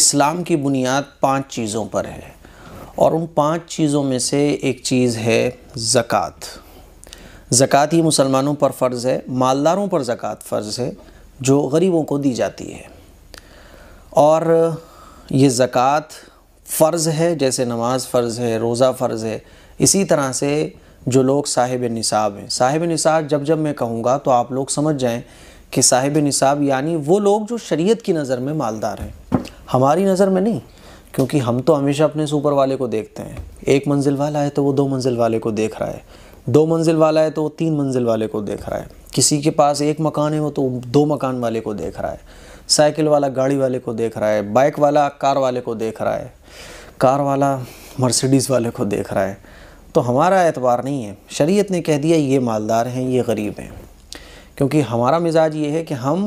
इस्लाम की बुनियाद 5 चीज़ों पर है और उन 5 चीज़ों में से एक चीज़ है ज़कात। ज़कात ये मुसलमानों पर फ़र्ज़ है, मालदारों पर ज़कात फ़र्ज़ है जो गरीबों को दी जाती है। और ये ज़कात फ़र्ज़ है, जैसे नमाज फ़र्ज़ है, रोज़ा फ़र्ज़ है। इसी तरह से जो लोग साहिब निसाब हैं, साहिब निसाब जब मैं कहूँगा तो आप लोग समझ जाएं कि साहिब निसाब यानी वो लोग जो शरीयत की नज़र में मालदार हैं, हमारी नज़र में नहीं, क्योंकि हम तो हमेशा अपने से ऊपर वाले को देखते हैं। 1 मंजिल वाला है तो वो 2 मंजिल वाले को देख रहा है, 2 मंजिल वाला है तो वो 3 मंजिल वाले को देख रहा है, किसी के पास 1 मकान है वो तो 2 मकान वाले को देख रहा है, साइकिल वाला गाड़ी वाले को देख रहा है, बाइक वाला कार वाले को देख रहा है, कार वाला मर्सिडीज़ वाले को देख रहा है। तो हमारा एतबार नहीं है। शरीयत ने कह दिया ये मालदार हैं, ये गरीब हैं, क्योंकि हमारा मिजाज ये है कि हम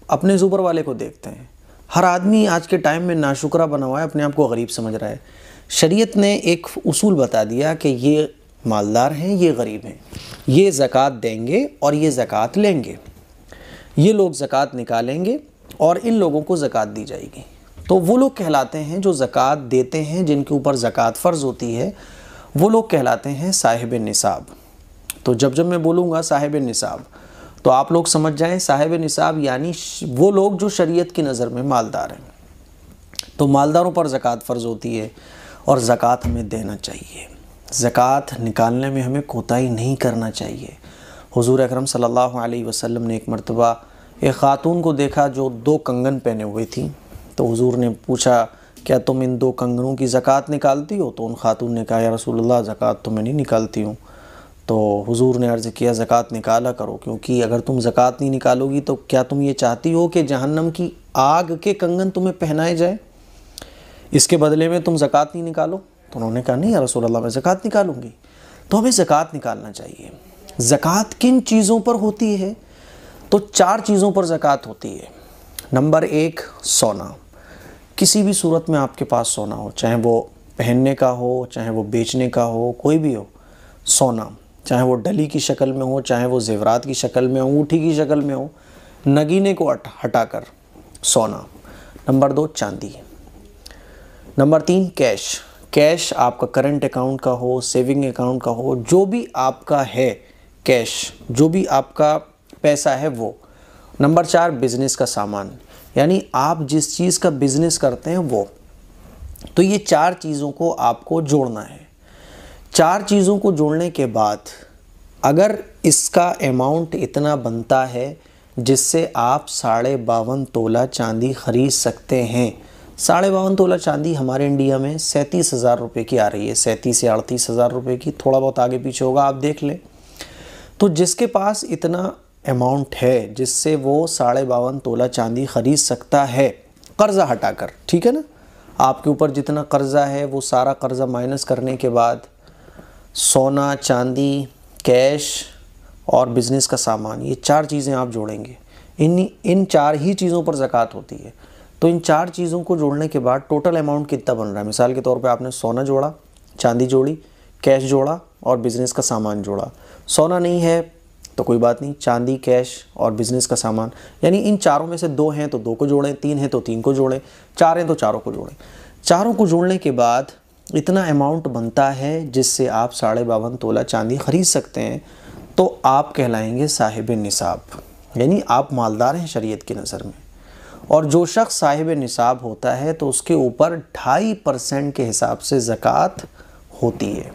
अपने से ऊपर वाले को देखते हैं। हर आदमी आज के टाइम में नाशुक्रा बना हुआ है, अपने आप को गरीब समझ रहा है। शरीयत ने एक उसूल बता दिया कि ये मालदार हैं, ये गरीब हैं, ये ज़कात देंगे और ये ज़कात लेंगे, ये लोग ज़कात निकालेंगे और इन लोगों को ज़कात दी जाएगी। तो वो लोग कहलाते हैं जो ज़कात देते हैं, जिनके ऊपर ज़कात फ़र्ज़ होती है, वो लोग कहलाते हैं साहिब निसाब। तो जब मैं बोलूँगा साहिब निसाब तो आप लोग समझ जाएं, साहिब निसाब यानी वो लोग जो शरीयत की नज़र में मालदार हैं। तो मालदारों पर ज़कात फ़र्ज़ होती है और ज़कात हमें देना चाहिए। ज़कात निकालने में हमें कोताही नहीं करना चाहिए। हुज़ूर अकरम सल्लल्लाहु अलैहि वसल्लम ने एक मरतबा एक ख़ातून को देखा जो 2 कंगन पहने हुए थी। तो हुज़ूर ने पूछा, क्या तुम इन 2 कंगनों की ज़कात निकालती हो? तो उन ख़ातून ने कहा, या रसूलुल्लाह ज़कात तो मैं नहीं निकालती हूँ। तो हुज़ूर ने अर्ज़ किया, ज़कात निकाला करो, क्योंकि अगर तुम ज़कात नहीं निकालोगी तो क्या तुम ये चाहती हो कि जहन्नम की आग के कंगन तुम्हें पहनाए जाए, इसके बदले में तुम ज़कात नहीं निकालो? तो उन्होंने कहा, नहीं या रसूलुल्लाह मैं ज़कात निकालूंगी। तो हमें ज़कात निकालना चाहिए। ज़कात किन चीज़ों पर होती है? तो 4 चीज़ों पर ज़कात होती है। नंबर 1, सोना। किसी भी सूरत में आपके पास सोना हो, चाहे वो पहनने का हो, चाहे वो बेचने का हो, कोई भी हो, सोना, चाहे वो डली की शक्ल में हो, चाहे वो ज़ेवरात की शक्ल में हो, अंगूठी की शक्ल में हो, नगीने को हटाकर सोना। नंबर 2, चांदी। Number 3, cash. कैश आपका करंट अकाउंट का हो, सेविंग अकाउंट का हो, जो भी आपका है कैश, जो भी आपका पैसा है वो। नंबर 4, बिज़नेस का सामान, यानी आप जिस चीज़ का बिज़नेस करते हैं वो। तो ये 4 चीज़ों को आपको जोड़ना है। 4 चीज़ों को जोड़ने के बाद अगर इसका अमाउंट इतना बनता है जिससे आप 52.5 तोला चांदी ख़रीद सकते हैं। 52.5 तोला चांदी हमारे इंडिया में 37,000 रुपये की आ रही है, 37 या 38,000 रुपये की, थोड़ा बहुत आगे पीछे होगा, आप देख लें। तो जिसके पास इतना अमाउंट है जिससे वो 52.5 तोला चांदी ख़रीद सकता है, कर्ज़ा हटाकर, ठीक है ना, आपके ऊपर जितना कर्ज़ा है वो सारा कर्ज़ा माइनस करने के बाद सोना, चांदी, कैश और बिज़नेस का सामान, ये 4 चीज़ें आप जोड़ेंगे। इन 4 ही चीज़ों पर ज़कात होती है। तो इन 4 चीज़ों को जोड़ने के बाद टोटल अमाउंट कितना बन रहा है? मिसाल के तौर पे आपने सोना जोड़ा, चांदी जोड़ी, कैश जोड़ा और बिज़नेस का सामान जोड़ा। सोना नहीं है तो कोई बात नहीं, चांदी, कैश और बिज़नेस का सामान, यानी इन चारों में से 2 हैं तो 2 को जोड़ें, 3 हैं तो 3 को जोड़ें, 4 हैं तो चारों को जोड़ें। चारों को जोड़ने के बाद इतना अमाउंट बनता है जिससे आप 52.5 तोला चांदी ख़रीद सकते हैं। तो आप कहलाएंगे साहिब निसाब, यानी आप मालदार हैं शरीयत की नज़र में। और जो शख्स साहिब निसाब होता है तो उसके ऊपर 2.5% के हिसाब से ज़कात होती है,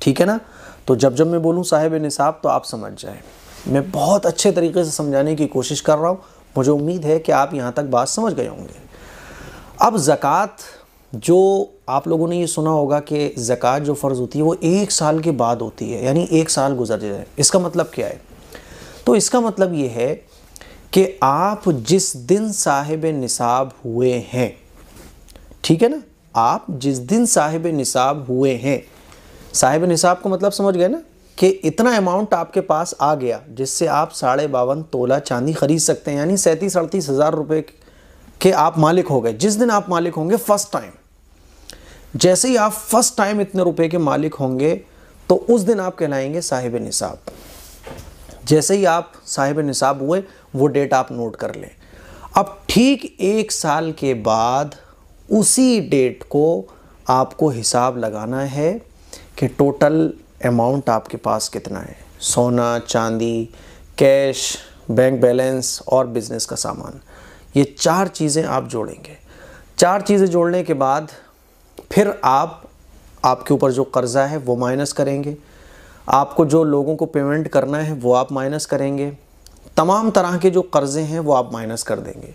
ठीक है ना। तो जब मैं बोलूँ साहिब निसाब तो आप समझ जाएं। मैं बहुत अच्छे तरीके से समझाने की कोशिश कर रहा हूँ, मुझे उम्मीद है कि आप यहाँ तक बात समझ गए होंगे। अब ज़कात, जो आप लोगों ने ये सुना होगा कि ज़कात जो फ़र्ज़ होती है वो 1 साल के बाद होती है, यानी 1 साल गुजर जाए। इसका मतलब क्या है? तो इसका मतलब ये है कि आप जिस दिन साहिब निसाब हुए हैं, ठीक है ना, आप जिस दिन साहिब निसाब हुए हैं, साहिब निसाब का मतलब समझ गए ना, कि इतना अमाउंट आपके पास आ गया जिससे आप 52.5 तोला चांदी ख़रीद सकते हैं, यानी 37-38 हज़ार रुपये के आप मालिक हो गए। जिस दिन आप मालिक होंगे फर्स्ट टाइम, जैसे ही आप फर्स्ट टाइम इतने रुपए के मालिक होंगे तो उस दिन आप कहलाएंगे साहिब निसाब। जैसे ही आप साहिब निसाब हुए वो डेट आप नोट कर लें। अब ठीक 1 साल के बाद उसी डेट को आपको हिसाब लगाना है कि टोटल अमाउंट आपके पास कितना है, सोना, चांदी, कैश, बैंक बैलेंस और बिजनेस का सामान। ये 4 चीज़ें आप जोड़ेंगे। 4 चीज़ें जोड़ने के बाद फिर आपके ऊपर जो कर्ज़ा है वो माइनस करेंगे, आपको जो लोगों को पेमेंट करना है वो आप माइनस करेंगे, तमाम तरह के जो कर्ज़े हैं वो आप माइनस कर देंगे।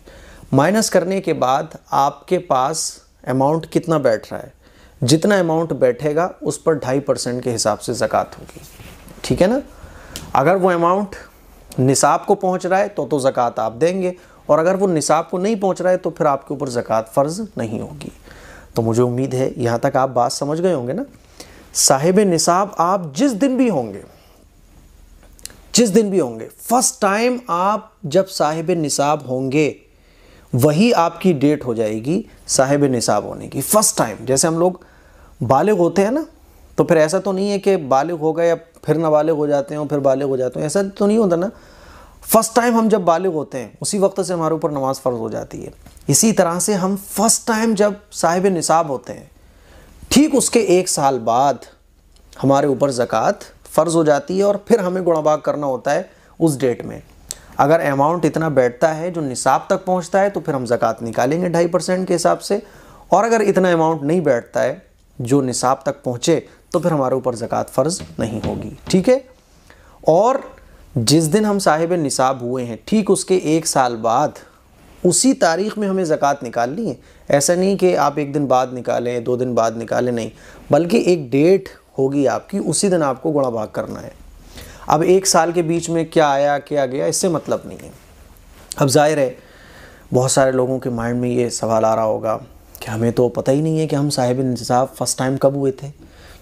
माइनस करने के बाद आपके पास अमाउंट कितना बैठ रहा है, जितना अमाउंट बैठेगा उस पर 2.5% के हिसाब से ज़कात होगी। ठीक है ना। अगर वो अमाउंट निसाब को पहुंच रहा है तो ज़कात आप देंगे, और अगर वो निसाब को नहीं पहुंच रहा है तो फिर आपके ऊपर ज़कात फ़र्ज़ नहीं होगी। तो मुझे उम्मीद है यहाँ तक आप बात समझ गए होंगे ना। साहिब निसाब आप जिस दिन भी होंगे, फर्स्ट टाइम आप जब साहिब निसाब होंगे वही आपकी डेट हो जाएगी साहिब निसाब होने की, फर्स्ट टाइम। जैसे हम लोग बालिग होते हैं ना, तो फिर ऐसा तो नहीं है कि बालिग हो गए या फिर नाबालिग हो जाते हैं और फिर बालिग हो जाते हैं, ऐसा तो नहीं होता ना। फर्स्ट टाइम हम जब बालिग होते हैं उसी वक्त से हमारे ऊपर नमाज फ़र्ज़ हो जाती है। इसी तरह से हम फर्स्ट टाइम जब साहिब निसाब होते हैं ठीक उसके 1 साल बाद हमारे ऊपर ज़कात फ़र्ज़ हो जाती है, और फिर हमें गुणाभाग करना होता है उस डेट में। अगर अमाउंट इतना बैठता है जो निसाब तक पहुंचता है तो फिर हम ज़कात निकालेंगे 2.5% के हिसाब से, और अगर इतना अमाउंट नहीं बैठता है जो निसाब तक पहुंचे तो फिर हमारे ऊपर ज़कात फ़र्ज़ नहीं होगी। ठीक है। और जिस दिन हम साहिब निसाब हुए हैं ठीक उसके 1 साल बाद उसी तारीख़ में हमें ज़कात निकालनी है। ऐसा नहीं कि आप 1 दिन बाद निकालें, 2 दिन बाद निकालें, नहीं, बल्कि एक डेट होगी आपकी, उसी दिन आपको गुणा भाग करना है। अब 1 साल के बीच में क्या आया क्या गया इससे मतलब नहीं है। अब जाहिर है बहुत सारे लोगों के माइंड में ये सवाल आ रहा होगा कि हमें तो पता ही नहीं है कि हम साहिब निसाब फ़र्स्ट टाइम कब हुए थे,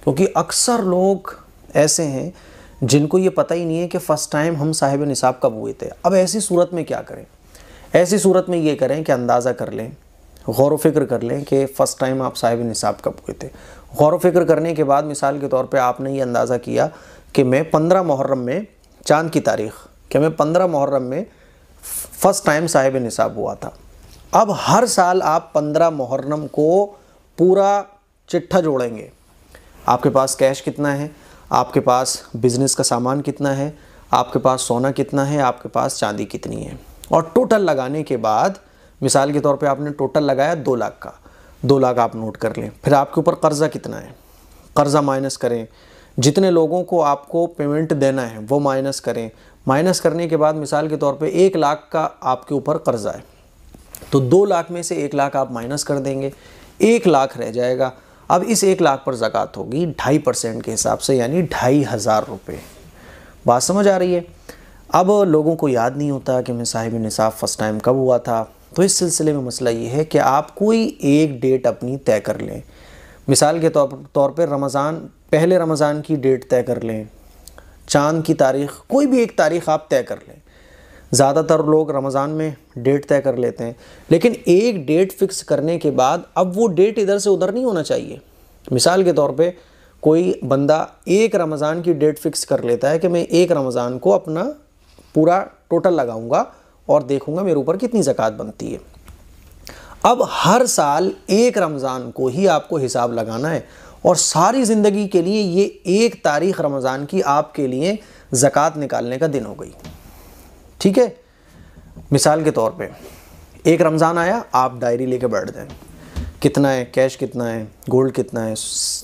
क्योंकि अक्सर लोग ऐसे हैं जिनको ये पता ही नहीं है कि फ़र्स्ट टाइम हम साहिब निसाब कब हुए थे। अब ऐसी सूरत में क्या करें? ऐसी सूरत में ये करें कि अंदाज़ा कर लें, गौर व फिक्र कर लें कि फ़र्स्ट टाइम आप साहिब निसाब कब हुए थे। गौर व फिक्र करने के बाद मिसाल के तौर पे आपने ये अंदाज़ा किया कि मैं 15 मुहर्रम में, चाँद की तारीख़, कि मैं 15 मुहर्रम में फ़र्स्ट टाइम साहिब निसाब हुआ था। अब हर साल आप 15 मुहर्रम को पूरा चिट्ठा जोड़ेंगे। आपके पास कैश कितना है, आपके पास बिज़नेस का सामान कितना है, आपके पास सोना कितना है, आपके पास चांदी कितनी है, और टोटल लगाने के बाद मिसाल के तौर पे आपने टोटल लगाया 2 लाख का, 2 लाख आप नोट कर लें। फिर आपके ऊपर कर्ज़ा कितना है, कर्ज़ा माइनस करें, जितने लोगों को आपको पेमेंट देना है वो माइनस करें। माइनस करने के बाद मिसाल के तौर पे 1 लाख का आपके ऊपर कर्ज़ा है, तो 2 लाख में से 1 लाख आप माइनस कर देंगे, 1 लाख रह जाएगा। अब इस 1 लाख पर ज़कात होगी 2.5% के हिसाब से, यानी 2,500 रुपये। बात समझ आ रही है? अब लोगों को याद नहीं होता कि मैं साहिब निसाब फ़र्स्ट टाइम कब हुआ था, तो इस सिलसिले में मसला ये है कि आप कोई एक डेट अपनी तय कर लें। मिसाल के तौर पर पहले रमज़ान की डेट तय कर लें, चाँद की तारीख़, कोई भी एक तारीख़ आप तय कर लें। ज़्यादातर लोग रमज़ान में डेट तय कर लेते हैं, लेकिन एक डेट फ़िक्स करने के बाद अब वो डेट इधर से उधर नहीं होना चाहिए। मिसाल के तौर पे कोई बंदा 1 रमज़ान की डेट फ़िक्स कर लेता है कि मैं 1 रमज़ान को अपना पूरा टोटल लगाऊंगा और देखूंगा मेरे ऊपर कितनी ज़कात बनती है। अब हर साल 1 रमज़ान को ही आपको हिसाब लगाना है, और सारी ज़िंदगी के लिए ये 1 तारीख़ रमज़ान की आपके लिए ज़कात निकालने का दिन हो गई। ठीक है। मिसाल के तौर पे 1 रमज़ान आया, आप डायरी लेके बैठ जाएं, कितना है कैश, कितना है गोल्ड, कितना है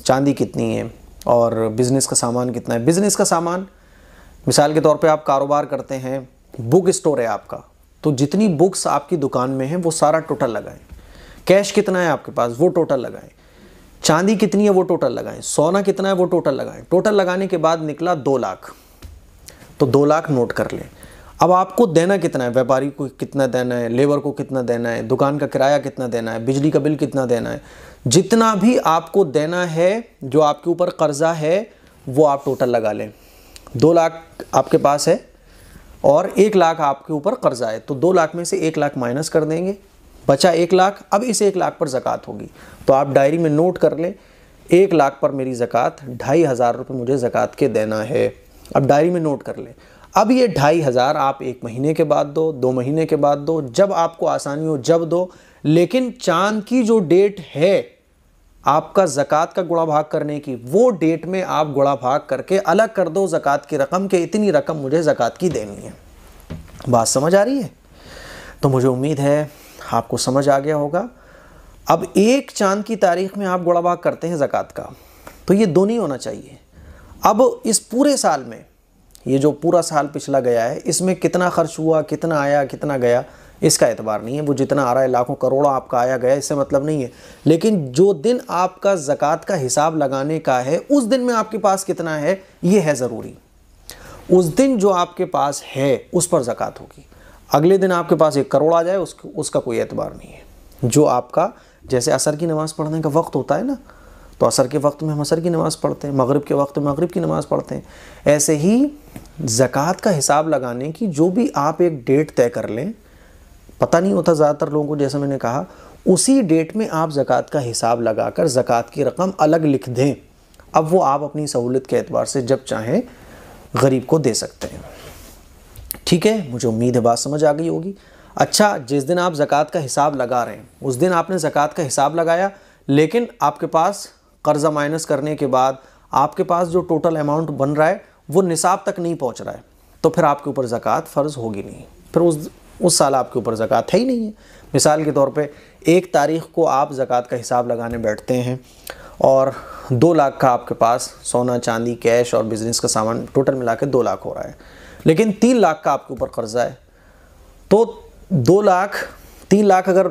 चांदी, कितनी है, और बिज़नेस का सामान कितना है। बिज़नेस का सामान मिसाल के तौर पे आप कारोबार करते हैं, बुक स्टोर है आपका, तो जितनी बुक्स आपकी दुकान में हैं वो सारा टोटल लगाएं। कैश कितना है आपके पास वो टोटल लगाएं, चांदी कितनी है वो टोटल लगाएं, सोना कितना है वो टोटल लगाएं। टोटल लगाने के बाद निकला 2 लाख, तो 2 लाख नोट कर लें। अब आपको देना कितना है, व्यापारी को कितना देना है, लेबर को कितना देना है, दुकान का किराया कितना देना है, बिजली का बिल कितना देना है, जितना भी आपको देना है, जो आपके ऊपर कर्ज़ा है वो आप टोटल लगा लें। 2 लाख आपके पास है और 1 लाख आपके ऊपर कर्ज़ा है, तो 2 लाख में से 1 लाख माइनस कर देंगे, बचा 1 लाख। अब इस 1 लाख पर ज़कात होगी, तो आप डायरी में नोट कर लें 1 लाख पर मेरी ज़कात 2,500 रुपये मुझे ज़कात के देना है। अब डायरी में नोट कर लें। अब ये 2500 आप 1 महीने के बाद दो, 2 महीने के बाद दो, जब आपको आसानी हो जब दो, लेकिन चांद की जो डेट है आपका ज़कात का गुणा भाग करने की, वो डेट में आप गुणा भाग करके अलग कर दो ज़कात की रकम के, इतनी रकम मुझे ज़कात की देनी है। बात समझ आ रही है? तो मुझे उम्मीद है आपको समझ आ गया होगा। अब एक चांद की तारीख में आप गुणा भाग करते हैं ज़कात का, तो ये दो नहीं होना चाहिए। अब इस पूरे साल में, ये जो पूरा साल पिछला गया है, इसमें कितना खर्च हुआ, कितना आया, कितना गया, इसका एतबार नहीं है। वो जितना आ रहा है, लाखों करोड़ों आपका आया गया, इससे मतलब नहीं है। लेकिन जो दिन आपका ज़कात का हिसाब लगाने का है, उस दिन में आपके पास कितना है, ये है ज़रूरी। उस दिन जो आपके पास है उस पर ज़कात होगी। अगले दिन आपके पास 1 करोड़ आ जाए, उसका कोई एतबार नहीं है। जो आपका, जैसे असर की नमाज़ पढ़ने का वक्त होता है ना, तो असर के वक्त में हम असर की नमाज़ पढ़ते हैं, मगरिब के वक्त में मगरिब की नमाज़ पढ़ते हैं। ऐसे ही ज़कात का हिसाब लगाने की जो भी आप एक डेट तय कर लें, पता नहीं होता ज़्यादातर लोगों को, जैसे मैंने कहा, उसी डेट में आप ज़कात का हिसाब लगाकर ज़कात की रकम अलग लिख दें। अब वो आप अपनी सहूलत के एतबार से जब चाहें गरीब को दे सकते हैं। ठीक है, मुझे उम्मीद है बात समझ आ गई होगी। अच्छा, जिस दिन आप ज़कात का हिसाब लगा रहे हैं, उस दिन आपने ज़कात का हिसाब लगाया, लेकिन आपके पास कर्ज़ा माइनस करने के बाद आपके पास जो टोटल अमाउंट बन रहा है वो निसाब तक नहीं पहुंच रहा है, तो फिर आपके ऊपर ज़कात फ़र्ज़ होगी नहीं। फिर उस साल आपके ऊपर ज़कात है ही नहीं है। मिसाल के तौर पे 1 तारीख़ को आप ज़कात का हिसाब लगाने बैठते हैं और 2 लाख का आपके पास सोना, चांदी, कैश और बिज़नेस का सामान टोटल मिला के 2 लाख हो रहा है, लेकिन 3 लाख का आपके ऊपर कर्ज़ा है। तो 3 लाख अगर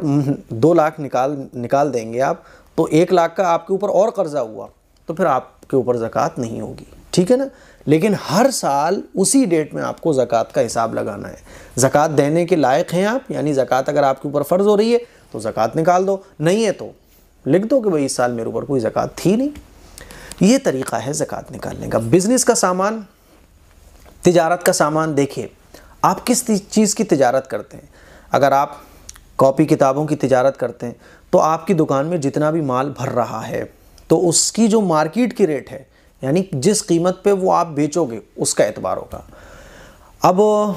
2 लाख निकाल देंगे आप, तो 1 लाख का आपके ऊपर और कर्ज़ा हुआ, तो फिर आपके ऊपर ज़कात नहीं होगी। ठीक है ना? लेकिन हर साल उसी डेट में आपको ज़कात का हिसाब लगाना है। ज़कात देने के लायक हैं आप, यानी ज़कात अगर आपके ऊपर फ़र्ज़ हो रही है तो ज़कात निकाल दो, नहीं है तो लिख दो कि भाई इस साल मेरे ऊपर कोई ज़कात थी नहीं। ये तरीक़ा है ज़कात निकालने का। बिज़नेस का सामान, तिजारत का सामान, देखिए आप किस चीज़ की तिजारत करते हैं। अगर आप कॉपी किताबों की तिजारत करते हैं तो आपकी दुकान में जितना भी माल भर रहा है, तो उसकी जो मार्केट की रेट है, यानी जिस कीमत पे वो आप बेचोगे, उसका एतबार होगा। अब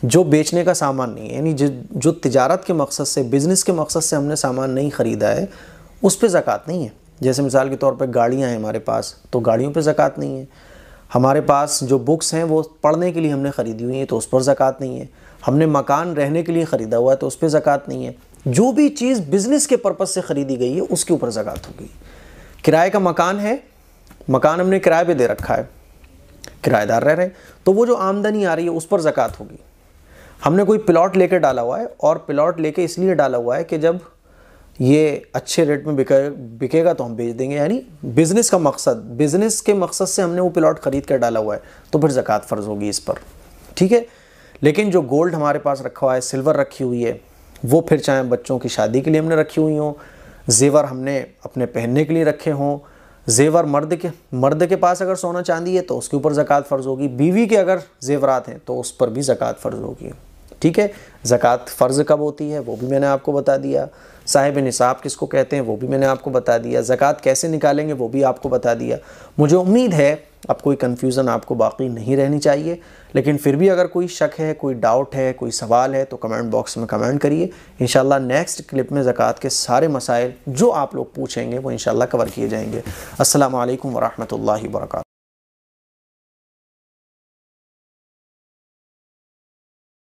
जो बेचने का सामान नहीं है, यानी जो तिजारत के मकसद से, बिज़नेस के मकसद से हमने सामान नहीं ख़रीदा है, उस पे ज़कात नहीं है। जैसे मिसाल के तौर पे गाड़ियाँ हैं हमारे पास, तो गाड़ियों पे ज़कात नहीं है। हमारे पास जो बुक्स हैं वो पढ़ने के लिए हमने ख़रीदी हुई हैं, तो उस पर ज़कात नहीं है। हमने मकान रहने के लिए ख़रीदा हुआ है, तो उस पर ज़कात नहीं है। जो भी चीज़ बिज़नेस के पर्पज़ से ख़रीदी गई है उसके ऊपर ज़कात होगी। किराए का मकान है, मकान हमने किराए पे दे रखा है, किराएदार रह रहे हैं, तो वो जो आमदनी आ रही है उस पर ज़कात होगी। हमने कोई प्लॉट लेकर डाला हुआ है, और प्लॉट लेके इसलिए डाला हुआ है कि जब ये अच्छे रेट में बिकेगा तो हम बेच देंगे, यानी बिज़नेस के मकसद से हमने वो प्लॉट ख़रीद कर डाला हुआ है, तो फिर ज़कात फ़र्ज़ होगी इस पर। ठीक है। लेकिन जो गोल्ड हमारे पास रखा हुआ है, सिल्वर रखी हुई है, वो फिर चाहे बच्चों की शादी के लिए हमने रखी हुई हों, जेवर हमने अपने पहनने के लिए रखे हों, जेवर मर्द के पास अगर सोना चांदी है तो उसके ऊपर ज़कात फ़र्ज़ होगी। बीवी के अगर जेवरात हैं तो उस पर भी ज़कात फ़र्ज़ होगी। ठीक है। ज़कात फ़र्ज़ कब होती है वो भी मैंने आपको बता दिया। साहिब निसाब किसको कहते हैं वो भी मैंने आपको बता दिया। ज़कात कैसे निकालेंगे वो भी आपको बता दिया। मुझे उम्मीद है अब कोई कन्फ्यूज़न आपको बाकी नहीं रहनी चाहिए, लेकिन फिर भी अगर कोई शक है, कोई डाउट है, कोई सवाल है तो कमेंट बॉक्स में कमेंट करिए। इंशाल्लाह नेक्स्ट क्लिप में ज़कात के सारे मसाइल जो आप लोग पूछेंगे वो इंशाल्लाह कवर किए जाएंगे। अस्सलामु अलैकुम वरहमतुल्लाहि वबरकातुहू।